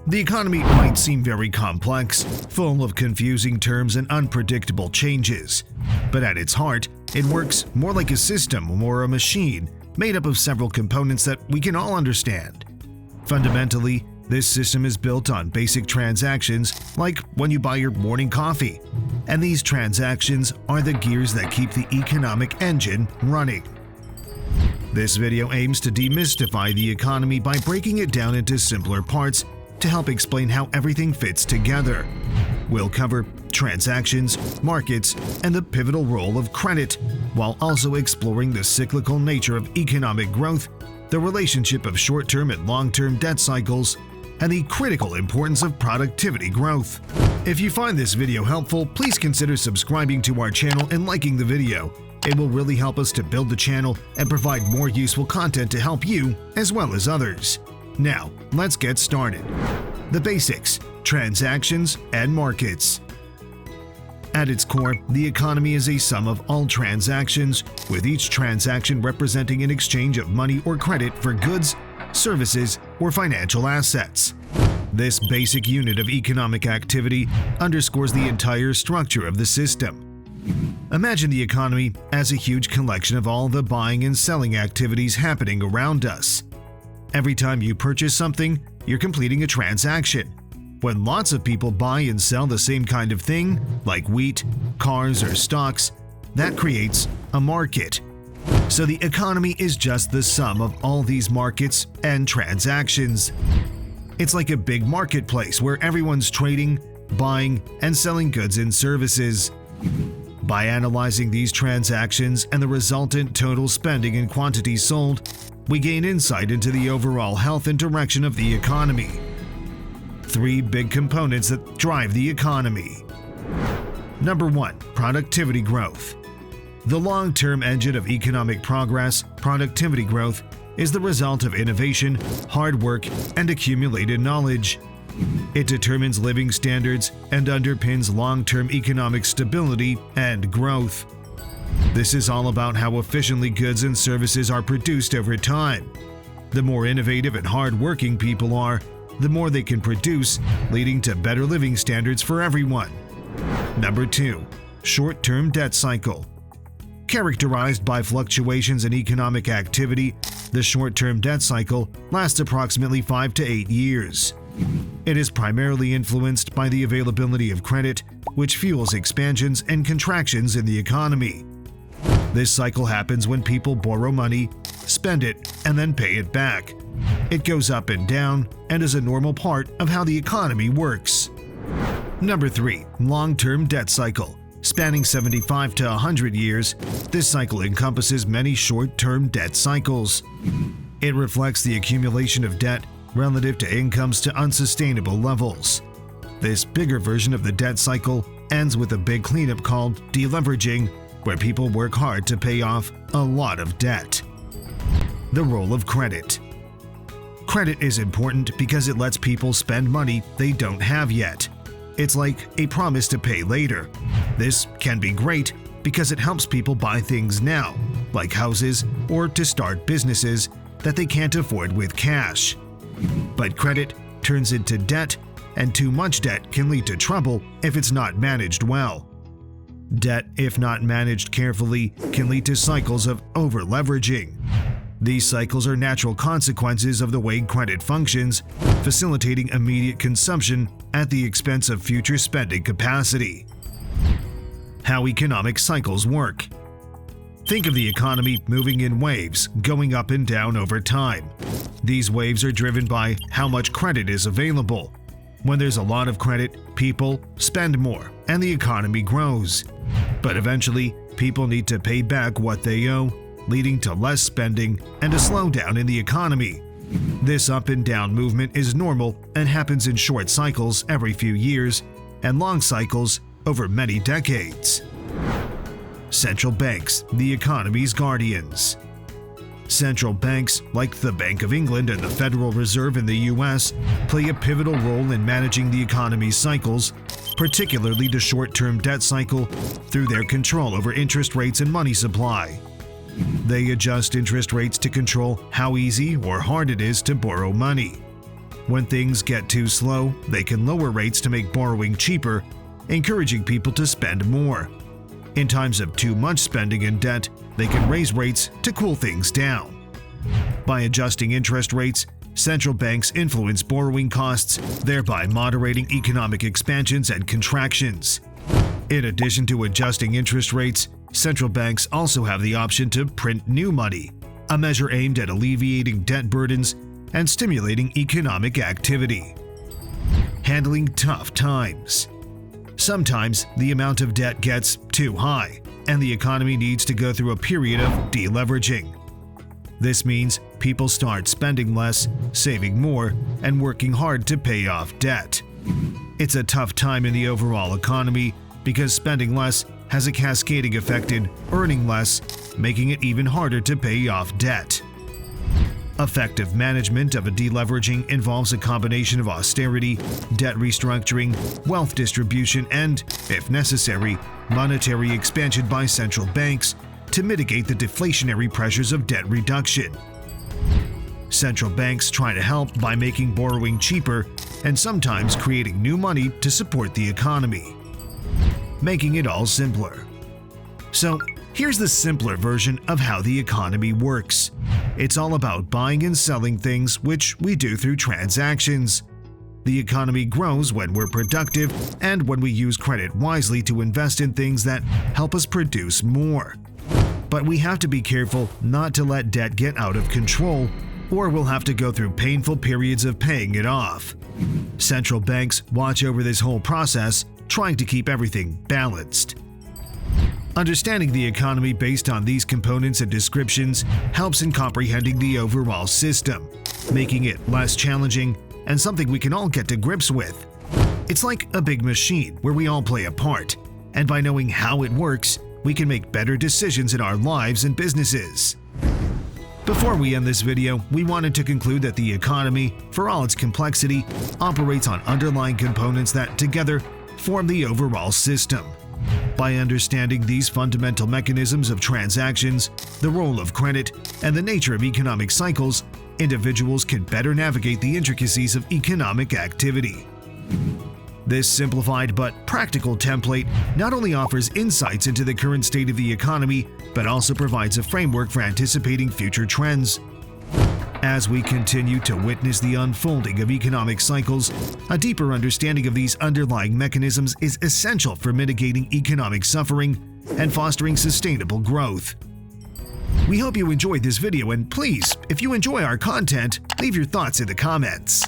The economy might seem very complex, full of confusing terms and unpredictable changes. But at its heart, it works more like a system or a machine made up of several components that we can all understand. Fundamentally, this system is built on basic transactions like when you buy your morning coffee. And these transactions are the gears that keep the economic engine running. This video aims to demystify the economy by breaking it down into simpler parts to help explain how everything fits together. We'll cover transactions, markets, and the pivotal role of credit, while also exploring the cyclical nature of economic growth, the relationship of short-term and long-term debt cycles, and the critical importance of productivity growth. If you find this video helpful, please consider subscribing to our channel and liking the video. It will really help us to build the channel and provide more useful content to help you as well as others. Now, let's get started. The basics: transactions and markets. At its core, the economy is a sum of all transactions, with each transaction representing an exchange of money or credit for goods, services, or financial assets. This basic unit of economic activity underscores the entire structure of the system. Imagine the economy as a huge collection of all the buying and selling activities happening around us. Every time you purchase something, you're completing a transaction. When lots of people buy and sell the same kind of thing, like wheat, cars, or stocks, that creates a market. So the economy is just the sum of all these markets and transactions. It's like a big marketplace where everyone's trading, buying, and selling goods and services. By analyzing these transactions and the resultant total spending and quantity sold, we gain insight into the overall health and direction of the economy. Three big components that drive the economy. Number 1. Productivity growth. The long-term engine of economic progress, productivity growth, is the result of innovation, hard work, and accumulated knowledge. It determines living standards and underpins long-term economic stability and growth. This is all about how efficiently goods and services are produced over time. The more innovative and hard-working people are, the more they can produce, leading to better living standards for everyone. Number 2. Short-term debt cycle. Characterized by fluctuations in economic activity, the short-term debt cycle lasts approximately 5 to 8 years. It is primarily influenced by the availability of credit, which fuels expansions and contractions in the economy. This cycle happens when people borrow money, spend it, and then pay it back. It goes up and down and is a normal part of how the economy works. Number 3. Long-term debt cycle. Spanning 75 to 100 years, this cycle encompasses many short-term debt cycles. It reflects the accumulation of debt relative to incomes to unsustainable levels. This bigger version of the debt cycle ends with a big cleanup called deleveraging, where people work hard to pay off a lot of debt. The role of credit. Credit is important because it lets people spend money they don't have yet. It's like a promise to pay later. This can be great because it helps people buy things now, like houses or to start businesses that they can't afford with cash. But credit turns into debt, and too much debt can lead to trouble if it's not managed well. Debt, if not managed carefully, can lead to cycles of over-leveraging. These cycles are natural consequences of the way credit functions, facilitating immediate consumption at the expense of future spending capacity. How economic cycles work. Think of the economy moving in waves, going up and down over time. These waves are driven by how much credit is available. When there's a lot of credit, people spend more, and the economy grows. But eventually, people need to pay back what they owe, leading to less spending and a slowdown in the economy. This up and down movement is normal and happens in short cycles every few years and long cycles over many decades. Central banks, the economy's guardians. Central banks, like the Bank of England and the Federal Reserve in the US, play a pivotal role in managing the economy's cycles, particularly the short-term debt cycle, through their control over interest rates and money supply. They adjust interest rates to control how easy or hard it is to borrow money. When things get too slow, they can lower rates to make borrowing cheaper, encouraging people to spend more. In times of too much spending and debt, they can raise rates to cool things down. By adjusting interest rates, central banks influence borrowing costs, thereby moderating economic expansions and contractions. In addition to adjusting interest rates, central banks also have the option to print new money, a measure aimed at alleviating debt burdens and stimulating economic activity. Handling tough times. Sometimes the amount of debt gets too high, and the economy needs to go through a period of deleveraging. This means people start spending less, saving more, and working hard to pay off debt. It's a tough time in the overall economy because spending less has a cascading effect in earning less, making it even harder to pay off debt. Effective management of a deleveraging involves a combination of austerity, debt restructuring, wealth distribution, and, if necessary, monetary expansion by central banks to mitigate the deflationary pressures of debt reduction. Central banks try to help by making borrowing cheaper and sometimes creating new money to support the economy, making it all simpler. So, here's the simpler version of how the economy works. It's all about buying and selling things, which we do through transactions. The economy grows when we're productive and when we use credit wisely to invest in things that help us produce more. But we have to be careful not to let debt get out of control, or we'll have to go through painful periods of paying it off. Central banks watch over this whole process, trying to keep everything balanced. Understanding the economy based on these components and descriptions helps in comprehending the overall system, making it less challenging and something we can all get to grips with. It's like a big machine where we all play a part, and by knowing how it works, we can make better decisions in our lives and businesses. Before we end this video, we wanted to conclude that the economy, for all its complexity, operates on underlying components that together form the overall system. By understanding these fundamental mechanisms of transactions, the role of credit, and the nature of economic cycles, individuals can better navigate the intricacies of economic activity. This simplified but practical template not only offers insights into the current state of the economy, but also provides a framework for anticipating future trends. As we continue to witness the unfolding of economic cycles, a deeper understanding of these underlying mechanisms is essential for mitigating economic suffering and fostering sustainable growth. We hope you enjoyed this video, and please, if you enjoy our content, leave your thoughts in the comments.